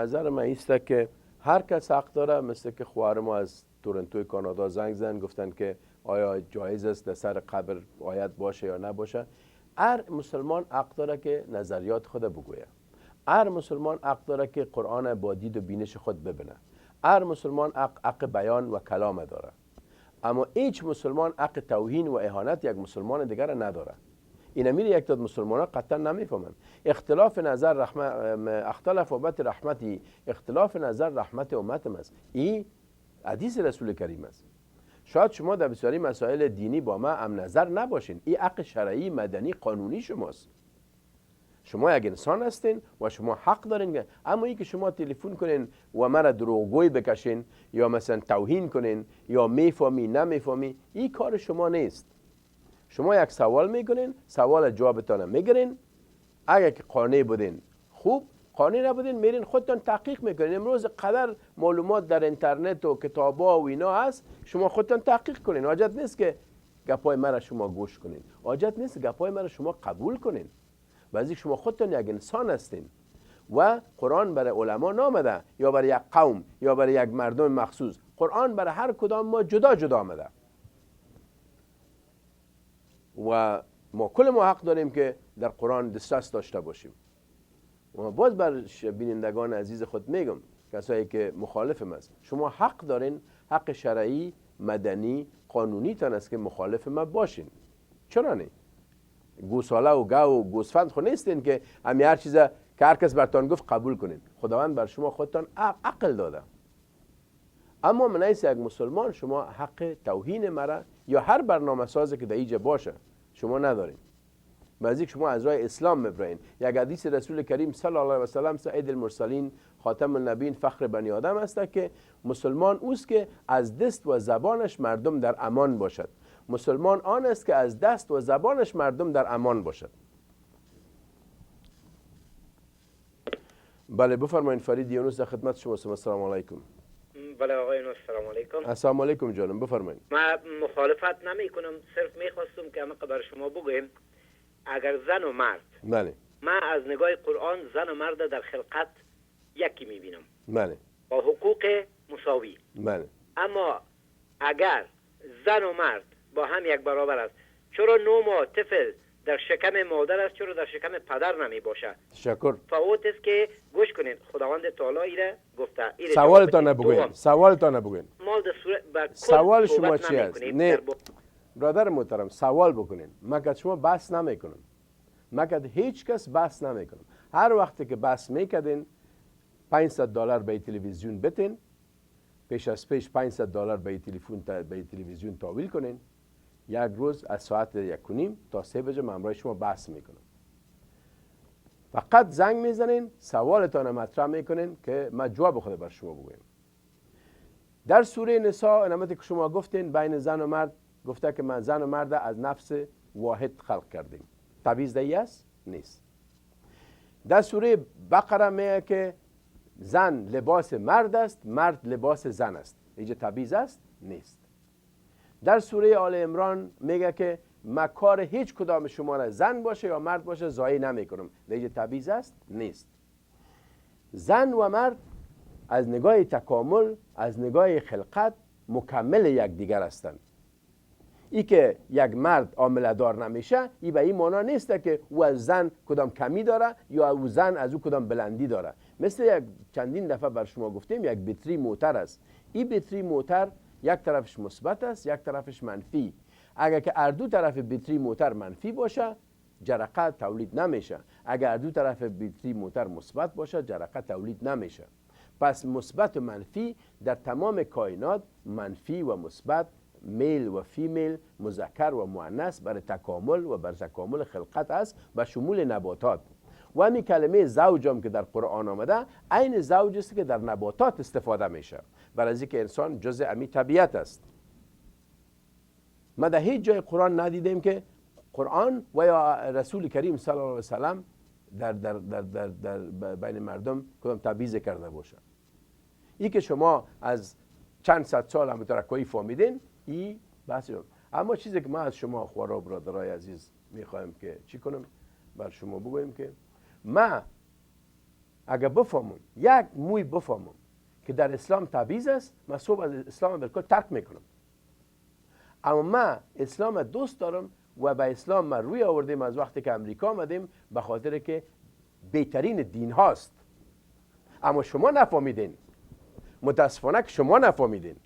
نظر من ایست که هر کس حق داره، مثل که خواهر ما از تورنتو کانادا زنگ زدن گفتن که آیا جایز است در سر قبر آیت باشه یا نباشه. هر مسلمان حق داره که نظریات خود بگویه. هر مسلمان حق داره که قرآن با دید و بینش خود ببینه. هر مسلمان حق بیان و کلام داره. اما هیچ مسلمان حق توهین و اهانت یک مسلمان دیگر نداره. این میره یک داد مسلمان ها قطعا نمیفهمن. اختلاف نظر اختلاف امت رحمتی، اختلاف نظر رحمت امت است. این حدیث رسول کریم است. شاید شما در بسیاری مسائل دینی با ما هم نظر نباشین، این حق شرعی مدنی قانونی شماست. شما یک انسان هستین و شما حق دارین. اما این که شما تلفن کنین و مرا دروغگوی بکشین یا مثلا توهین کنین یا میفهمی نمیفهمی، این کار شما نیست. شما یک سوال میکنین، سوال جوابتان میگیرین. اگر که قانع بودین خوب، قانع نبودین میرین خودتان تحقیق میکنین. امروز قدر معلومات در اینترنت و کتابا و اینا هست، شما خودتان تحقیق کنین. حاجت نیست که گپای مرا شما گوش کنین، حاجت نیست گپای مرا شما قبول کنین. بعضی شما خودتان یک انسان هستین و قرآن برای علما نامده یا برای یک قوم یا برای یک مردم مخصوص. قرآن برای هر کدام ما جدا جدا آمده و ما کل ما حق داریم که در قرآن دسترس داشته باشیم. و باز بر بینندگان عزیز خود میگم، کسایی که مخالفم است، شما حق دارین، حق شرعی مدنی قانونی تان است که مخالف ما باشین. چرا نه؟ گوساله و گاو و گوسفند خود نیستین که همی هر چیز که هر کس برتان گفت قبول کنین. خداوند بر شما خودتان عقل داده. اما من ایست یک مسلمان شما حق توهین مرا یا هر برنامه سازی که در اینجا باشه شما ندارین. بعضی شما از راه اسلام میبرین. یک حدیث رسول کریم صلی الله علیه و سلم سید المرسلین خاتم النبیین فخر بنی آدم است که مسلمان اوست که از دست و زبانش مردم در امان باشد. مسلمان آن است که از دست و زبانش مردم در امان باشد. بله بفرمایید. فرید یونس در خدمت شما هستم. السلام علیکم. بله آقای نور السلام علیکم. السلام علیکم جانم بفرمایید. من مخالفت نمی کنم، صرف میخواستم که همه بر شما بگویم اگر زن و مرد، بله، من از نگاه قرآن زن و مرد در خلقت یکی میبینم، بله، با حقوق مساوی. بله، اما اگر زن و مرد با هم یک برابر است، چرا 9 ماه طفل در شکم مادر است، چرا در شکم پدر نمی باشد؟ تشکر. فوت است که گوش کنید، خداوند تعالی ایره گفته. سوالتان نبگوین، سوالتان نبگوین. ما در صورت سوال شما چی است؟ نه برادر محترم، سوال بکنین. من که شما بحث نمیکنم، من که هیچ کس بحث نمیکنم. هر وقتی که بحث میکردین $500 به تلویزیون بتین، پیش از پیش $500 به تلویزیون تحویل کنین. یک روز از ساعت 1:30 تا 3 بجه من همراه شما بحث میکنم. فقط زنگ میزنین، سوالتان مطرح میکنین که من جواب خود بر شما بگویم. در سوره نساء نماتی که شما گفتین بین زن و مرد گفته که من زن و مرد از نفس واحد خلق کردیم. تبعیض دهی است؟ نیست. در سوره بقره میگه که زن لباس مرد است، مرد لباس زن است. اینجا تبعیض است؟ نیست. در سوره آل عمران میگه که من کار هیچ کدام شما را زن باشه یا مرد باشه ضایع نمی کنم. اینجا تبعیض است؟ نیست. زن و مرد از نگاه تکامل، از نگاه خلقت مکمل یکدیگر هستند. ای که یک مرد عامله دار نمیشه، ای به این معنا نیست که او از زن کدام کمی داره یا او زن از او کدام بلندی داره. مثل یک چندین دفعه بر شما گفتیم یک بطری موتر است. این بطری موتر یک طرفش مثبت است، یک طرفش منفی. اگر که هر دو طرف بطری موتر منفی باشه جرقه تولید نمیشه. اگر هر دو طرف بطری موتر مثبت باشه جرقه تولید نمیشه. پس مثبت و منفی در تمام کائنات، منفی و مثبت، میل و فیمیل، مذکر و مؤنث برای تکامل و بر تکامل خلقت است و شمول نباتات. و همین کلمه زوج هم که در قرآن آمده عین زوج است که در نباتات استفاده میشه، برای از اینکه انسان جزء امی طبیعت است. ما در هیچ جای قرآن ندیدیم که قرآن و یا رسول کریم صلی الله علیه و سلم در بین مردم کدام تبعیض کرده باشه. این که شما از چند صد سال هم ترکایی فهمیدین این بحث. اما چیزی که ما از شما خوارا برادرای عزیز میخوایم که چی کنم بر شما بگویم که ما اگر بفهمم یک موی بفهمم که در اسلام تبعیض است، من صبح از اسلام بالکل ترک میکنم. اما من اسلام دوست دارم و به اسلام من روی آوردیم از وقتی که امریکا آمدیم، به خاطر که بهترین دین هاست. اما شما نفهمیدین، متاسفانه که شما نفهمیدین.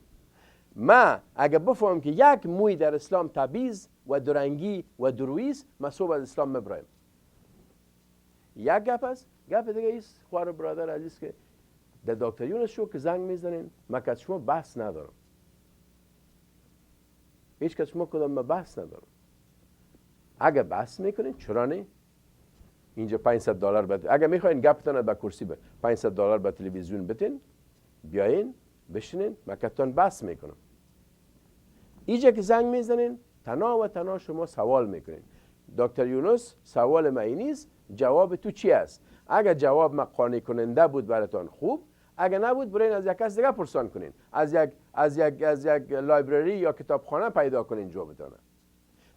من اگر بفهمم که یک موی در اسلام تبعیض و درنگی و درویی است، من صبح از اسلام میبرایم. یک گپ است. گپ دیگه است خوار برادر عزیز که در دکتر یونس شو که زنگ میزنین، من که از شما بحث ندارم. هیچ کس شما کدام من بحث ندارم. اگر بحث میکنین چرا نه؟ اینجا $500 بده. اگر میخواین گپتان به کرسی به $500 به تلویزیون بتین، بیاین بشینین، من کتان بحث میکنم. اینجا که زنگ میزنین تنها و تنها شما سوال میکنین. دکتر یونس سوال من این نیست، جواب تو چی است؟ اگر جواب من قانع کننده بود براتون خوب، اگر نبود برین از یک کس دیگه پرسان کنین، از یک لایبرری یا کتابخانه پیدا کنین جوابتون.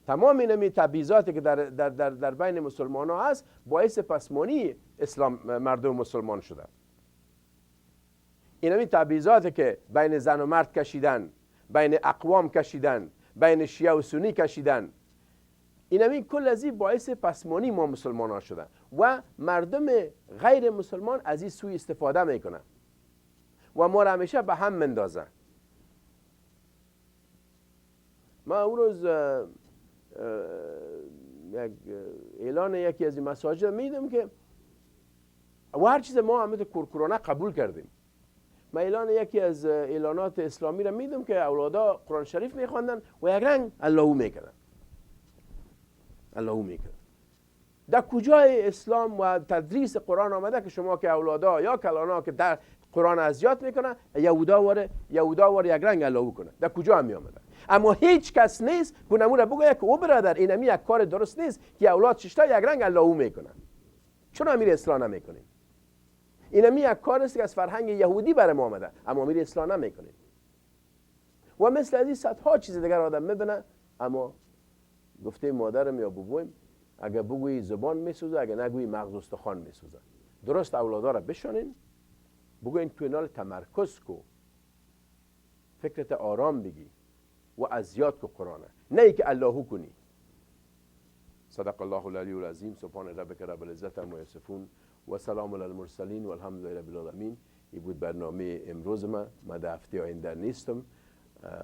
تمام این تبعیضاتی که در بین مسلمان ها هست باعث پسمانی اسلام مردم مسلمان شده. این تبعیضاتی که بین زن و مرد کشیدن، بین اقوام کشیدن، بین شیعه و سنی کشیدن، این کل از این باعث پسمانی ما مسلمان ها شده و مردم غیر مسلمان از این سوی استفاده میکنن و ما را همیشه به هم مندازه. ما اون روز یک اعلان یکی از این مساجد میدم که و هر چیز ما همه کورکورانه قبول کردیم. من اعلان یکی از اعلانات اسلامی را میدم که اولادا قرآن شریف میخواندن و یک رنگ اللهو میکردن. اللهو میکردن. در کجای اسلام و تدریس قرآن آمده که شما که اولادا یا کلانا که در قرآن اذیت میکنن یهودا وار یک رنگ اللهو کنه؟ در کجا هم میآمده؟ اما هیچ کس نیست که نمونه بگه که او برادر اینمی یک کار درست نیست که اولاد ششتا یک رنگ اللهو میکنن. چون امیر اصلاح نمیکنین؟ اینمی یک کار است که از فرهنگ یهودی برای ما آمده، اما امیر اصلاح نمیکنین. و مثل از این صدها چیز دیگر آدم میبینه، اما گفته مادرم یا بابویم اگر بگویی زبان میسوزه، اگر نگویی مغز و استخوان میسوزه. درست اولادا را بشانین، بگوین تو اینال تمرکز کو، فکرت آرام بگی و اذیت کو قرآن، نه ای که اللهو کنی. صدق الله العلی العظیم. سبحان ربک رب العزت عما یصفون و سلام علی المرسلین و الحمد لله رب العالمین. این بود برنامه امروز من در هفته آینده نیستم،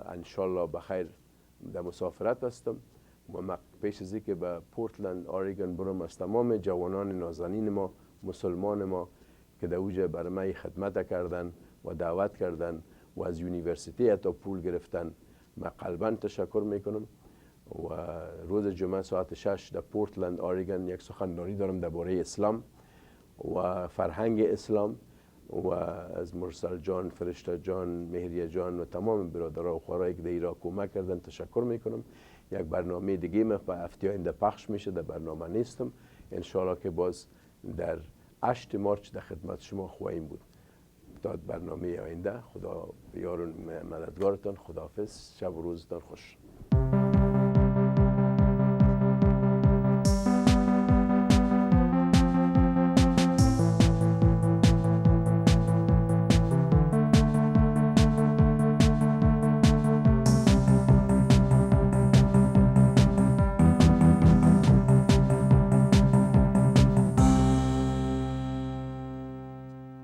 انشالله بخیر در مسافرت هستم و من پیش از اینکه به پورتلند آریگون برم از تمام جوانان نازنین ما مسلمان ما که در اوجه برای من خدمت کردن و دعوت کردن و از یونیورسیتی حتی پول گرفتن، من قلباً تشکر میکنم. و روز جمعه ساعت 6 در پورتلند آریگون یک سخنرانی دارم درباره اسلام و فرهنگ اسلام و از مرسل جان، فرشته جان، مهریه جان و تمام برادرها و خوارایی که در ایران کمک کردن تشکر میکنم. یک برنامه دیگه من به هفته آینده پخش میشه، در برنامه نیستم. انشالله که باز در 8 مارچ در خدمت شما خواهیم بود. تا برنامه آینده، خدا یار و مددگارتان. خداحافظ. شب و روزتان خوش.